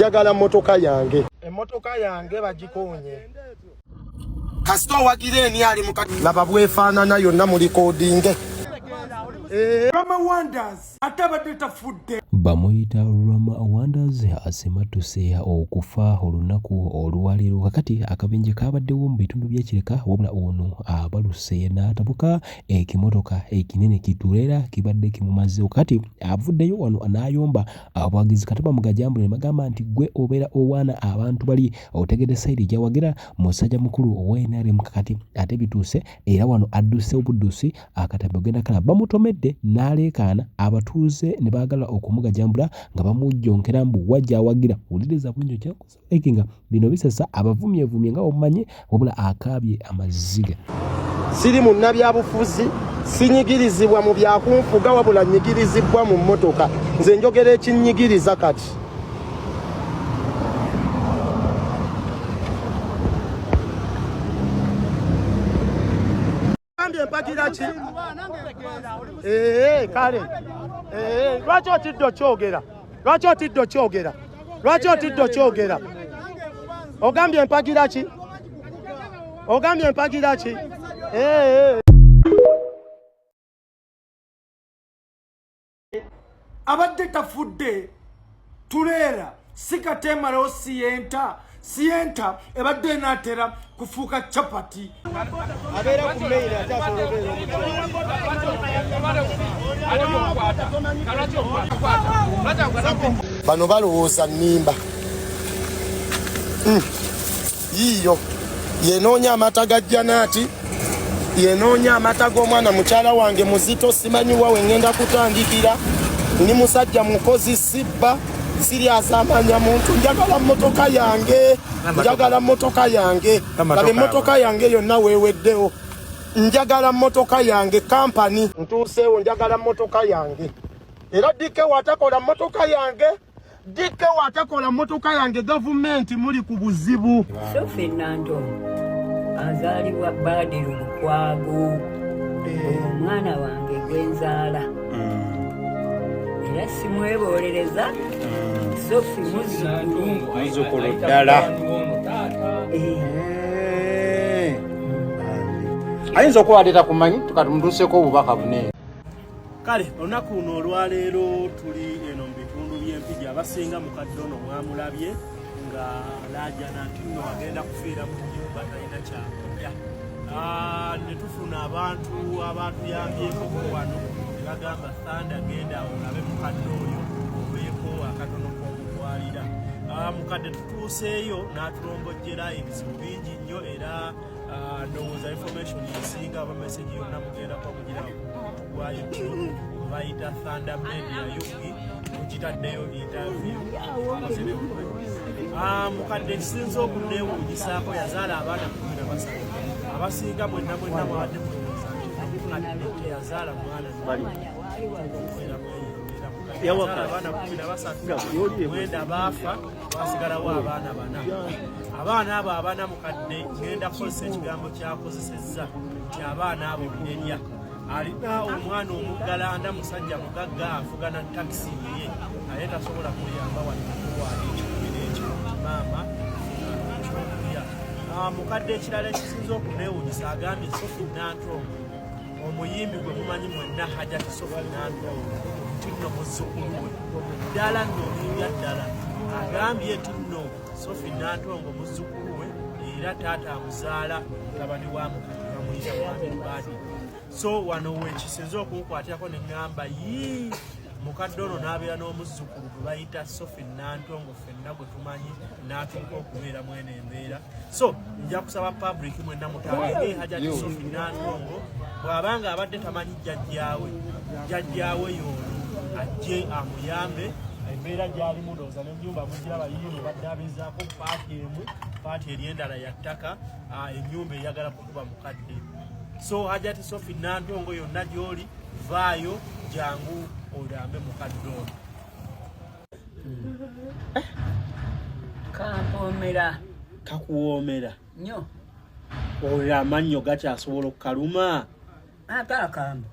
njagala motoka yange. Emotoka yange bagikonye. Kasito wagireni ali mukati. Laba bwefaanana yonna mu recording. Rama Wonders atabadde tafudde. Bamuyita Rama Wonders asimatuse okufa olunaku olwaleero kakati akabenje kabaddewo mu bitundu by'ekireka wabula ono abaluse n'atabuka ekimotoka ekinene kitulera kibadde kimumaze kati avuddeyo wano anayomba abwagizi kataba mugajambule magamba nti gwe obeera owaana abantu bali otegedde sayidi gyawagira musajja mukulu owenare mukakati ate bituuse era wano adduse obuddusi akatambe ogenda kala bamutomedde n'aleekaana abatuuze ne baagala okumuga jambula nga bamujjonkera mbu wajja awagira uliriza bulungi kyakusakinga bino bisasa abavumye nga omanyi wabula akaabye amaziga siri mu nnabyabufuzi sinyigirizibwa mu byakunfuga wabula nyigirizibwa mu mmotoka nze njogera ekinnyigiriza kati mpakiraki kale lwaki otidde kyogera lwaki otidde kyogera lwaki otidde kyogera ogambye mpakiraki ogambye mpakiraki abadde tafudde tuleera sikatemalawo siyenta ebadde natera kufuuka chapati abeera ku mail atasolobera bano balowooza nnimba yiyo yenoonya amata ga Janaati yenoonya amata g'omwana mukyala wange muzito simanyiwa we ngenda kutandikira ni musajja mukozi sibba siri asamanya muntu njagala motoka yange njagala motoka yange kabe motoka yange yonna weeweddewo njagala motoka yange company ntuuseewo njagala motoka yange era dike watakola motoka yange dike watakola motoka yange gavumenti muli ku buzibu Sophie Nando azaalibwa Badiru Lukwago omwana wange gwenzaala era simweboleleza Sophie muzukulu ddala ayinza okuwaleeta kumanyi tukatumutuuseko obubaka bunene kale olunaku luno olwaleero tuli eno mu bitundu by'empigi abasinga mu kaddono mwamulabye nga laajana nti nno agenda kufiira mu nnyumba talina kyakulya ne tufuna abantu abatuyambyeko wano ne bagamba Thanda genda olabe mukadde oyo obeeko akatono k'omutwalira mukadde tutuuseeyo n'atulombojjera ebizibu bingi nnyo era ndowooza information esinga aba message yonna mugenda kwamugira wa YouTube bayita Thanda Media yugi mukitaddeyo interview mukadde kisinza okunneewuunyisako yazaala abaana 13 abasinga mwenna mwadde mukadde teyazaala mwana abaana 13 mwenda baafa basigalawo abaana 4 abaana abo abana mukadde ngenda kukozesa ekigambo kyakozesezza nti abaana abo birerya alina omwana omuggalanda musajja mugagga avugana takisi ye naye tasobola kuyamba walimukuwaali ekikubira ekyo maama ekyokulya mukadde ekirala ekisinza okuneewunyisa agambye Sophie Nantongo omuyimbi gwe mumanyi mwenna Hajati Sophie Nantongo nti nno muzzukulu we ddala nnoolya ddala agambye nti nno Sophie Nantongo muzzukulu we era taata amuzaala mutabani wa mukadde bamuyita Muhammad Badi so wano wekisinza okukwatako ne ŋŋamba mukadde ono n'abeera n'omuzzukulu gwe bayita Sophie Nantongo ffenna gwe tumanyi n'atuuka okubeera mwene embeera so nja kusaba public mwenna mutagende Hajati Sophie Nantongo bw'abanga abadde tamanyi jjajjaawe y'ono ajje amuyambe embeera gy'alimu ndowooza n'ennyumba mugira abayimbi badde abeezaako paati eri endala ya ttaka ennyumba eyagala kukuba mukadde so Hajati Sophie Nantongo yonna gy'oli vaayo jangu olambe mukadde ono kampoomera kakuwoomera nnyo oyo amannyo gakyasobola okukaluma akakamba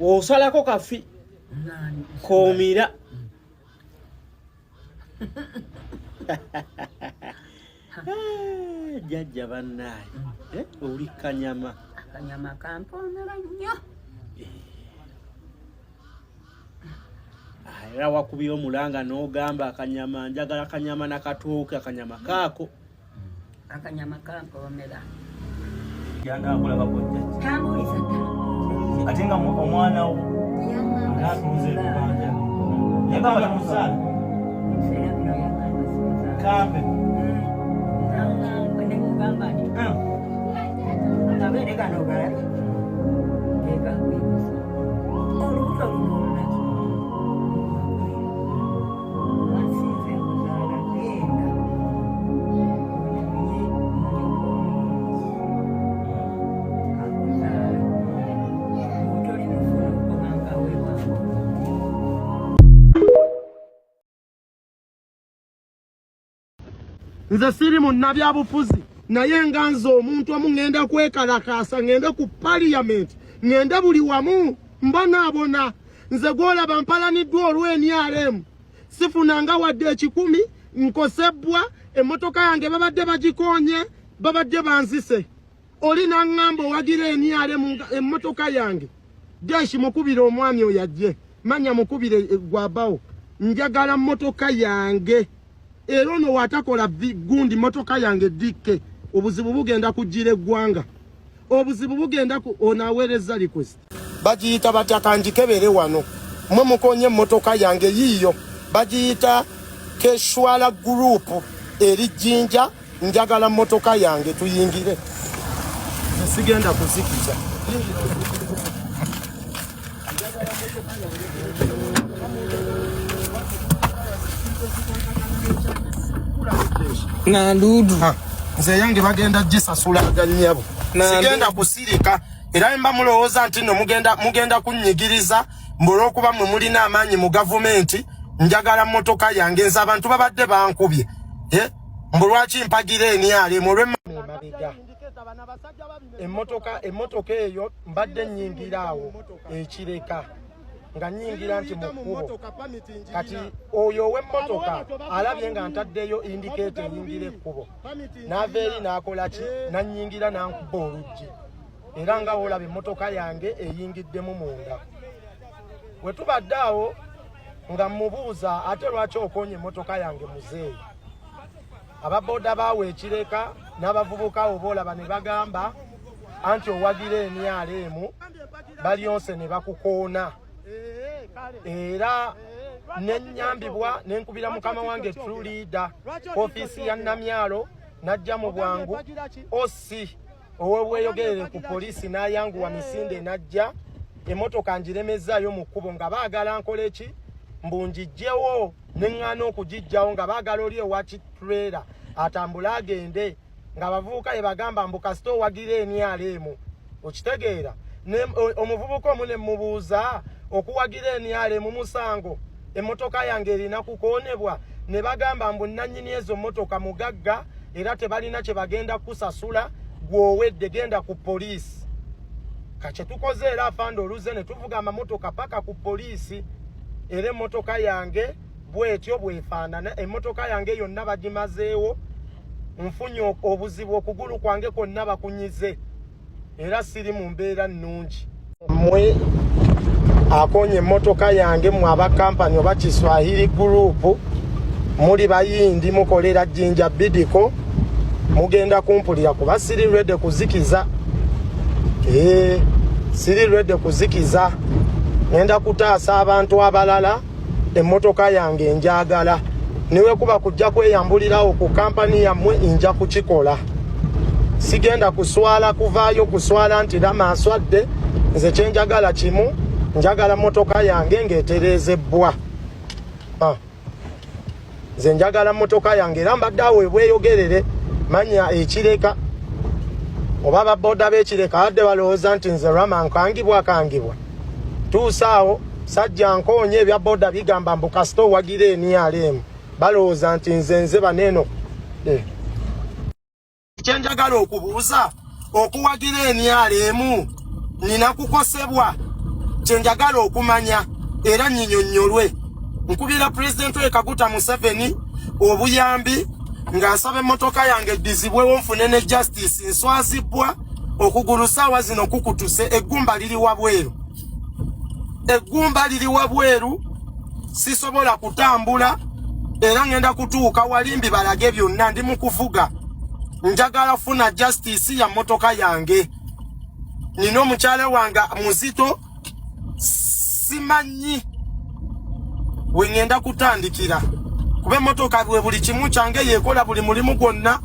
osalako kafi koomira Jajja bannaye oli kanyama kamponera nnyo era wakubira omulanga n'ogamba akanyama njagala akanyama nakatooke akanyama kaako akanyama kamponera yanga akulaba kojja tambuliza ate nga omwana wo atuuze kubanja yagamba tamuzaala kambe nemugamba nti akabeere kano ogalabye ekakwekusa olubuto lunona wansinze kuzaala genda akuzaala otoli mufuna okobanga wewangu nze siri munnabyabufuzi naye nga nze omuntu omu ngenda kwekalakaasa ngende ku parliament ngende buli wamu mbonaabona nze gwolaba mpalaniddwa olw'NRM sifunanga wadde 10 nkosebwa emmotoka yange babadde bagikonye babadde banzise oli naŋŋamba owagira NRM emmotoka yange Dashi mukubire omwami oyo ajje manya mukubire gwabawo njagala mmotoka yange era ono watakola gundi motoka yange dikke obuzibu bugenda kujjira eggwanga obuzibu bugenda onaweereza request bagiyita batakanjikebere wano mwe mukonye motoka yange yiyo bagiyita Keshwala group eri Jinja njagala motoka yange tuyingire sigenda kuzikiza na ndudu nze yange bagenda gisasula ganyabo sigenda kusirika era mba mulowooza nti no mugenda kunyigiriza mbolo kuba mwe mulina amaanyi mu government njagala motoka yange nze abantu babadde bankubye mbulwaki mpagire NRM molwe mabiga emmotoka eyo mbadde nnyingiraawo ekireka nga nyingira nti mukubo kati oyo w'emmotoka alabye nga ntaddeyo indicate enyingira ekkubo n'ava eri n'akola ki nannyingira nankuba oluggi era nga olaba emmotoka yange eyingiddemu munda we tubadde awo nga mmubuuza ate lwaki okonye emmotoka yange muzeeyi ababooda baawe ekireka n'abavubuka oboolaba ne bagamba anti owagira NRM balyonse ne bakukoona era nenyambibwa nenkubira mukama wange true leader ofisi ya Namyalo najja mu bwangu osi owebweyogerere ku polisi n'ayanguwa misinde najja emmotoka njiremezaayo mu kkubo nga baagala nkole ki mbunjijjewo neŋŋaana okugijjawo nga baagala oli ewa kitrera atambula agende nga bavubuka ye bagamba mbu kasita owagira NRM okitegeera omuvubuka omu ne mubuuza okuwagira NRM musango emmotoka yange erina kukoonebwa ne bagamba mbu nannyini ezo mmotoka mugagga era tebalina kye bagenda kusasula gw'owedde genda ku poliisi kakye tukoze era afande oluze ne tuvuga amamotoka paka ku poliisi era emmotoka yange bwetyo bwefaanana emmotoka yange yonna bagimazeewo nfunye obuzibu okugulu kwange kwonna bakunyize era siri mu mbeera nnungi mmwe akonye emmotoka yange mu abakampani oba Kiswahili group muli bayindi mukolera Jinja Bidiko mugenda kumpulira kuba siri ready kuzikiza siri ready kuzikiza ngenda kutaasa abantu abalala emmotoka yange njagala niwe kuba kujja kweyambulirawo ku kampani yammwe nja kukikola sigenda kuswala kuvaayo kuswala nti Lamaso adde nze kyenjagala kimu njagala motoka yange ng'etereezebbwa nze njagala motoka yange era mbadde awo ebweyogerere manya ekireka oba ababooda b'ekireka badde balowooza nti nze Rama nkangibwa tuusaawo sajja nkoonye ebya booda bigamba mbu kasita owagira NRM balowooza nti nze baneeno kyenjagala okubuuza okuwagira NRM nina kukosebwa kyenjagala okumanya era nyinyonnyolwe nkubira Pulezidenti we Kaguta Museveni obuyambi nga nsaba emmotoka yange ddizibwewo nfune ne justice nswazibwa okugulu saawa zino kukutuse eggumba liri wabweru sisobola kutambula era ngenda kutuuka walimbi balage byonna ndi mu kuvuga njagala funa justice ya mmotoka yange nina omukyala wange muzito simanyi we ngenda kutandikira kuba emmotoka bwe buli kimu kyange yekola buli mulimu gwonna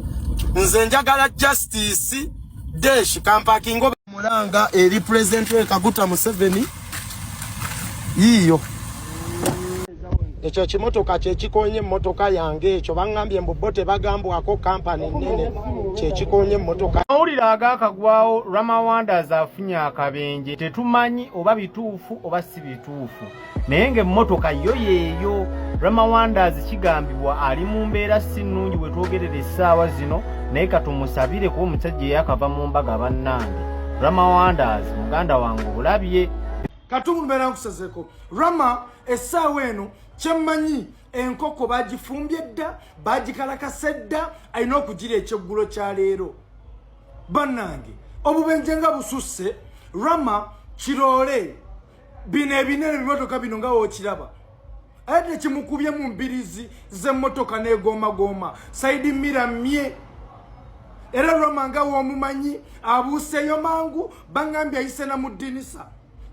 nze njagala justice desh kampakingo mulanga eri president we Kaguta Museveni yiyo ekyo kimotoka kyekikonye emmotoka yange ekyo bangambye mbubote bagambwako kampani nene kyekikonye emmotoka mawulire agakagwawo Rama Wonders afunye akabenje tetumanyi oba bituufu oba si bituufu naye ng'emmotoka yo yeeyo Rama Wonders kigambibwa ali mu mbeera si nnungi we twogerera essaawa zino naye katumusabire kuba omusajja eyakava mu mbaga bannange Rama Wonders muganda wange obulabye Katungu mbera nkusezeko Rama essaawa eno kyemmanyi enkoko bagifumbye dda bagikalakase dda alina okugira ekyeggulo kya leero bannange obubenje nga bususse Rama kiroole bino ebinene bimotoka bino nga wookiraba ate kimukubye mu mbirizi z'emmotoka n'egoomagoma saidi mira mye era Rama nga w'omumanyi abuuseeyo mangu bangambye ayise na mu ddinisa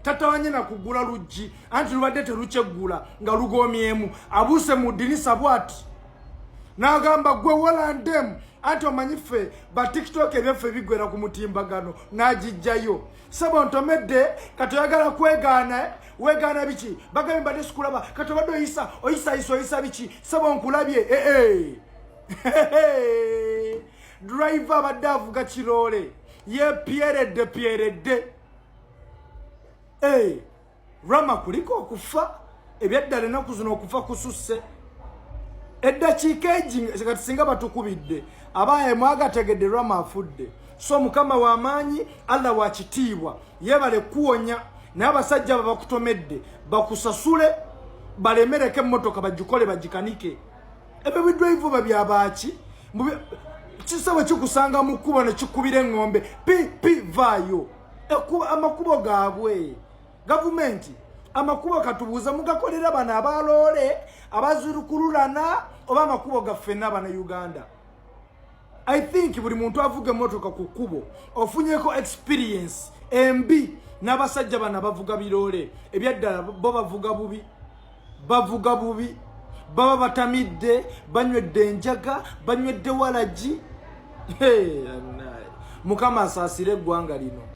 tatawanye na kugula luggi anti lubadde terukyegula nga lugoomyemu abuuse mu ddinisa bwati n'agamba gwe wolandemu anti omanyi ffe ba TikTok ebyaffe bigwera ku mutimbagano n'agijjayo sebo ntomedde katoyagala weegaana biki bagambye mbadde sikulaba katobadde oyisa biki sebo nkulabye driver abadde avuga kiroole yeepyeredde Rama kuliko okufa ebyaddala ennaku zino okufa kususse eddakiika kati singa batukubidde abaaye mwagategedde Rama afudde so mukama w'amaanyi Allah wa kitiibwa yeebale kuwonya naye abasajja babakutomedde bakusasule balemereko emmotoka bagikole bagikanike ebyo bidrive babyabaaki kisawe kikusanga mu kkubo ne kikubira eŋŋombe pi vaayo amakubo gaabwe gavumenti amakubo katubuuza mugakolera bano abaloole abazirukululana oba amakubo gaffe n'abana Uganda. I think buli muntu avuga emmotoka ku kkubo ofunyeko experience embi n'abasajja bano bavuga biroole ebyaddala bo bavuga bubi baba batamidde banywedde enjaga banywedde walagi mukama asaasire eggwanga lino.